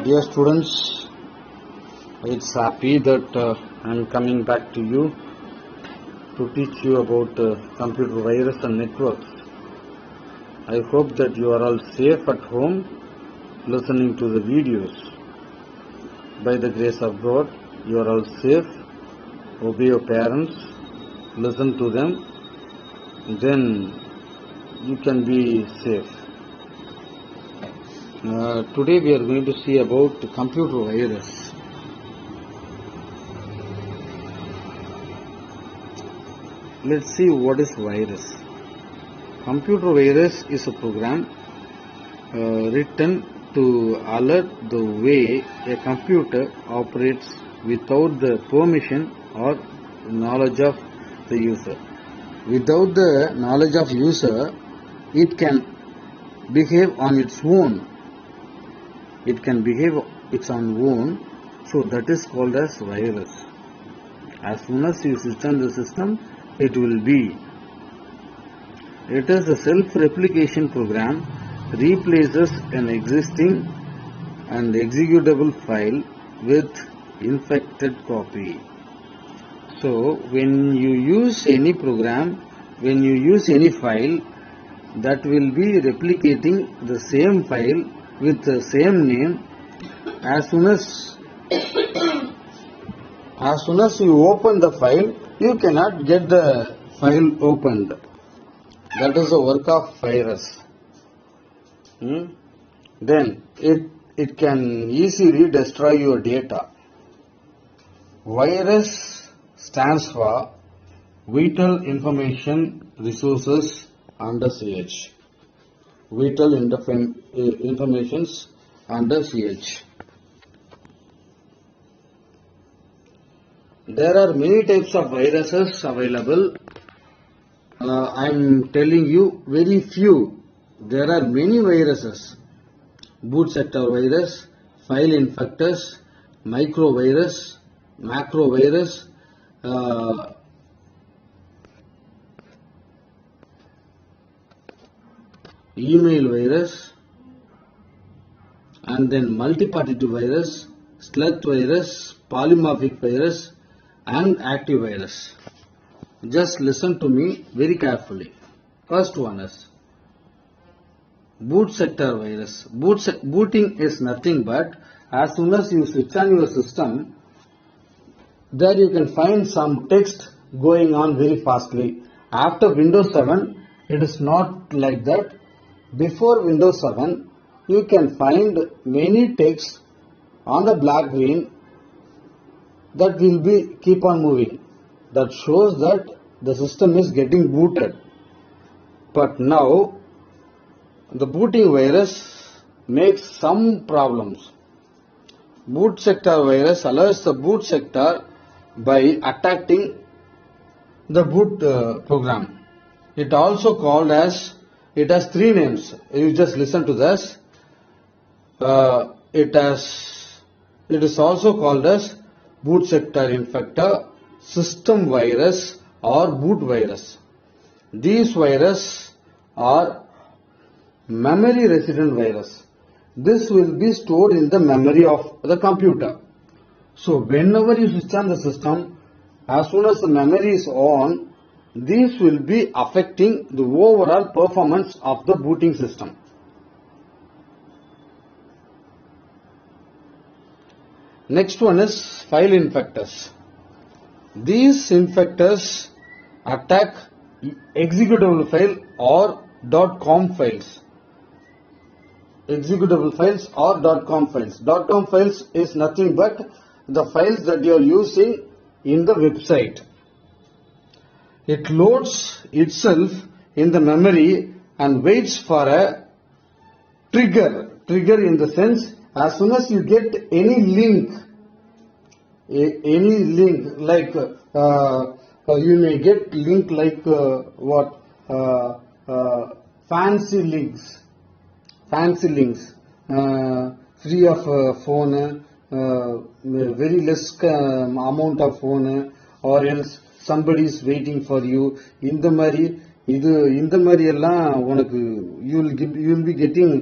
Dear students, it's happy that I'm coming back to you to teach you about computer virus and networks. I hope that you are all safe at home listening to the videos. By the grace of God, you are all safe. Obey your parents, listen to them, then you can be safe. Today we are going to see about computer virus. Let's see what is virus. Computer virus is a program written to alert the way a computer operates without the permission or knowledge of the user. Without the knowledge of user, it can behave on its own. It can behave its own, so that is called as virus. As soon as you switch on the system, it will be. It is a self-replication program, replaces an existing and executable file with infected copy. So when you use any program, when you use any file, that will be replicating the same file with the same name. As soon as you open the file, you cannot get the file opened. That is the work of virus. Then it can easily destroy your data. Virus stands for Vital Information Resources under CH. Vital informations under CH. There are many types of viruses available. I am telling you very few. There are many viruses. Boot sector virus, file infectors, microvirus, macrovirus, email virus, and then multipartitive virus, slug virus, polymorphic virus, and active virus. Just listen to me very carefully. First one is boot sector virus. Booting is nothing but as soon as you switch on your system, there you can find some text going on very fastly. After Windows 7, it is not like that. Before Windows 7, you can find many texts on the black screen that will be keep on moving. That shows that the system is getting booted. But now, the booting virus makes some problems. Boot sector virus allows the boot sector by attacking the boot program. It also called as, it has three names. You just listen to this. It is also called as boot sector infector, system virus, or boot virus. These viruses are memory resident virus. This will be stored in the memory of the computer. So whenever you switch on the system, as soon as the memory is on, these will be affecting the overall performance of the booting system. Next one is file infectors. These infectors attack executable file or .com files. Executable files or .com files. .com files is nothing but the files that you are using in the website. It loads itself in the memory and waits for a trigger. Trigger in the sense, as soon as you get any link like you may get link like fancy links, free of phone, very less amount of phone, or else somebody is waiting for you. இந்த மாதிரி எல்லாம் உனக்கு you will be getting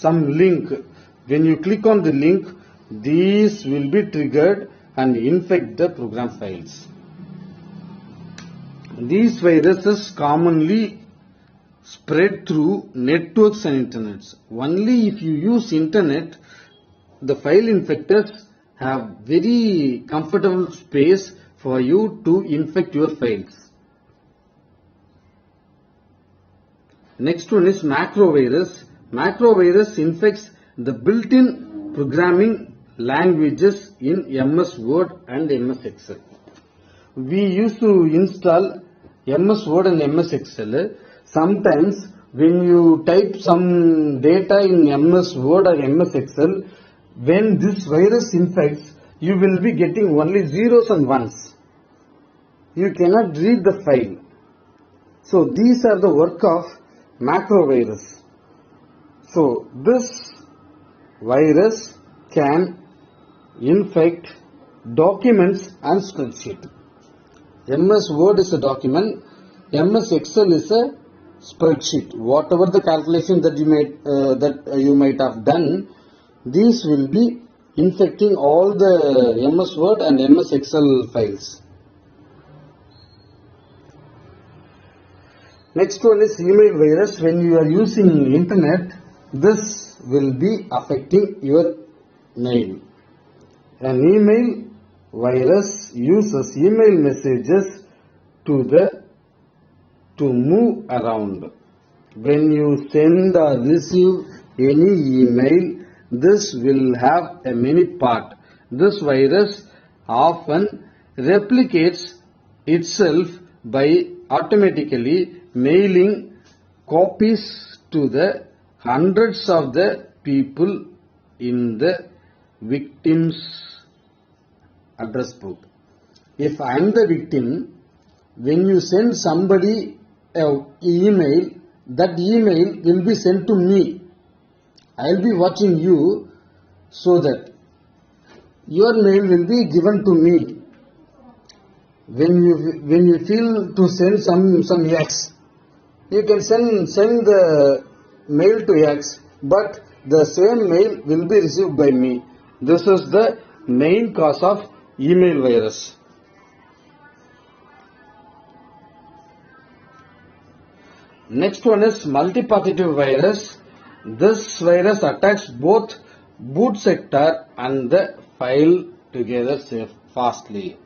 some link. When you click on the link, these will be triggered and infect the program files. These viruses commonly spread through networks and internets. Only if you use internet, the file infectors have very comfortable space for you to infect your files. Next one is macrovirus. Macrovirus infects the built-in programming languages in MS Word and MS Excel. We used to install MS Word and MS Excel. Sometimes when you type some data in MS Word or MS Excel, when this virus infects, you will be getting only zeros and ones. You cannot read the file. So these are the work of macrovirus. So this virus can infect documents and spreadsheet. MS Word is a document, MS Excel is a spreadsheet. Whatever the calculation that you might have done, these will be infecting all the MS Word and MS Excel files. Next one is email virus. When you are using internet, this will be affecting your mail. An email virus uses email messages to move around. When you send or receive any email, this will have a many part. This virus often replicates itself by automatically mailing copies to the hundreds of the people in the victim's address book. If I am the victim, when you send somebody an email, that email will be sent to me. I will be watching you, so that your mail will be given to me. When you feel to send some X, you can send the mail to X, but the same mail will be received by me. This is the main cause of email virus. Next one is multipartitive virus. This virus attacks both boot sector and the file together fastly.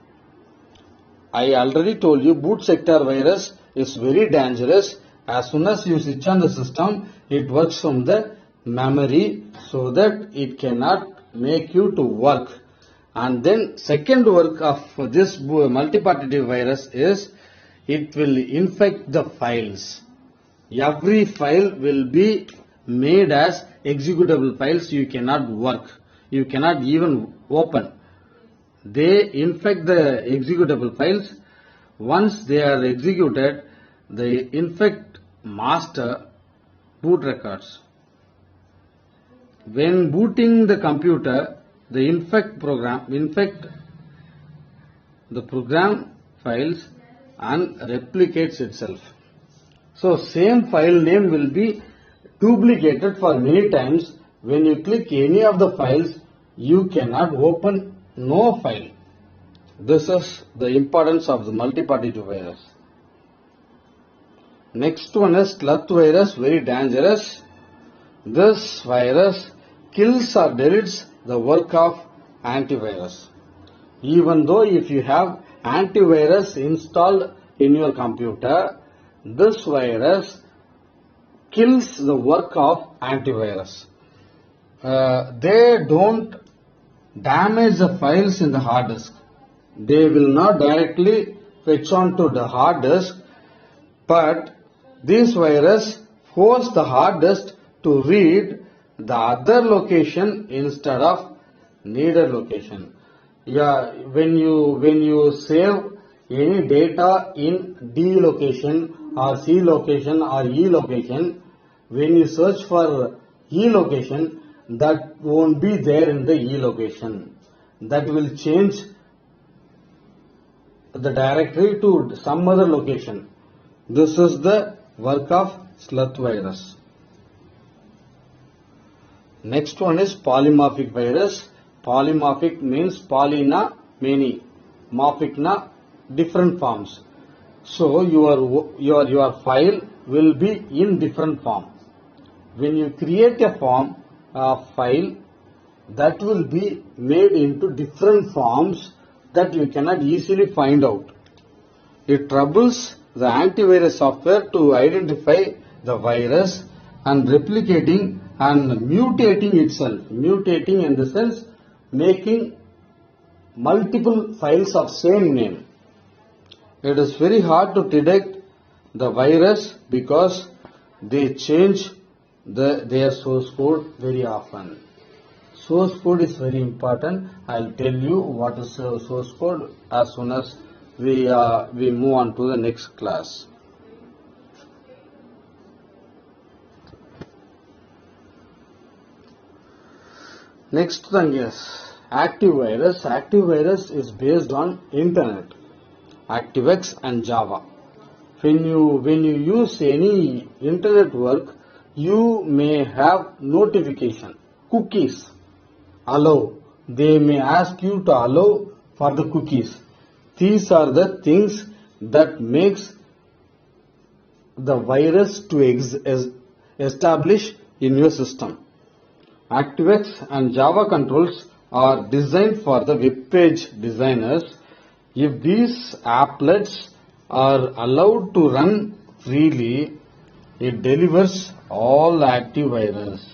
I already told you boot sector virus is very dangerous. As soon as you switch on the system, it works from the memory, so that it cannot make you to work. And then second work of this multipartitive virus is it will infect the files. Every file will be made as executable files. You cannot work. You cannot even open. They infect the executable files. Once they are executed, they infect master boot records. When booting the computer, they infect the program files and replicates itself. So same file name will be duplicated for many times. When you click any of the files, you cannot open no file. This is the importance of the multipartitive virus. Next one is Sloth virus, very dangerous. This virus kills or deletes the work of antivirus. Even though if you have antivirus installed in your computer, this virus kills the work of antivirus. They don't damage the files in the hard disk. They will not directly fetch onto the hard disk, but this virus force the hard disk to read the other location instead of needed location. Yeah, when you save any data in D location or C location or E location, when you search for E location, that won't be there in the E location. That will change the directory to some other location. This is the work of sloth virus. Next one is polymorphic virus. Polymorphic means poly na many, morphic na different forms. So your file will be in different form. When you create a file, that will be made into different forms that you cannot easily find out. It troubles the antivirus software to identify the virus and replicating and mutating itself. Mutating in the sense making multiple files of same name. It is very hard to detect the virus because they change their source code very often. Source code is very important. I'll tell you what is source code as soon as we move on to the next class. Next thing is active virus. Active virus is based on internet, ActiveX and Java. When you use any internet work, you may have notification, cookies, allow. They may ask you to allow for the cookies. These are the things that makes the virus to establish in your system. ActiveX and Java controls are designed for the web page designers. If these applets are allowed to run freely, it delivers all active virus.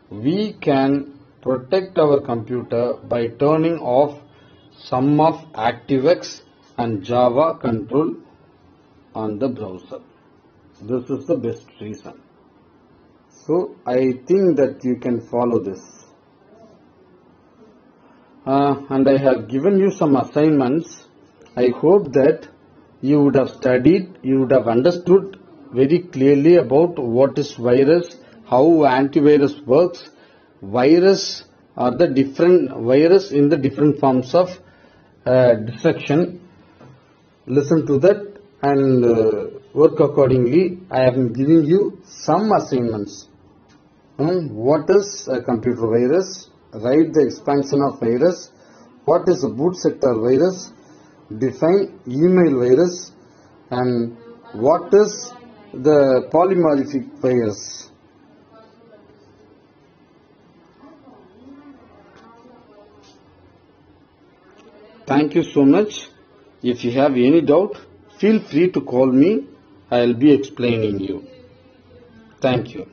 We can protect our computer by turning off some of ActiveX and Java control on the browser. This is the best reason. So I think that you can follow this. And I have given you some assignments. I hope that you would have studied, you would have understood very clearly about what is virus, how antivirus works. Virus are the different virus in the different forms of destruction. Listen to that and work accordingly. I am giving you some assignments. What is a computer virus? Write the expansion of virus. What is a boot sector virus? Define email virus. And what is the polymorphic virus? Thank you so much. If you have any doubt, feel free to call me. I will be explaining you. Thank you.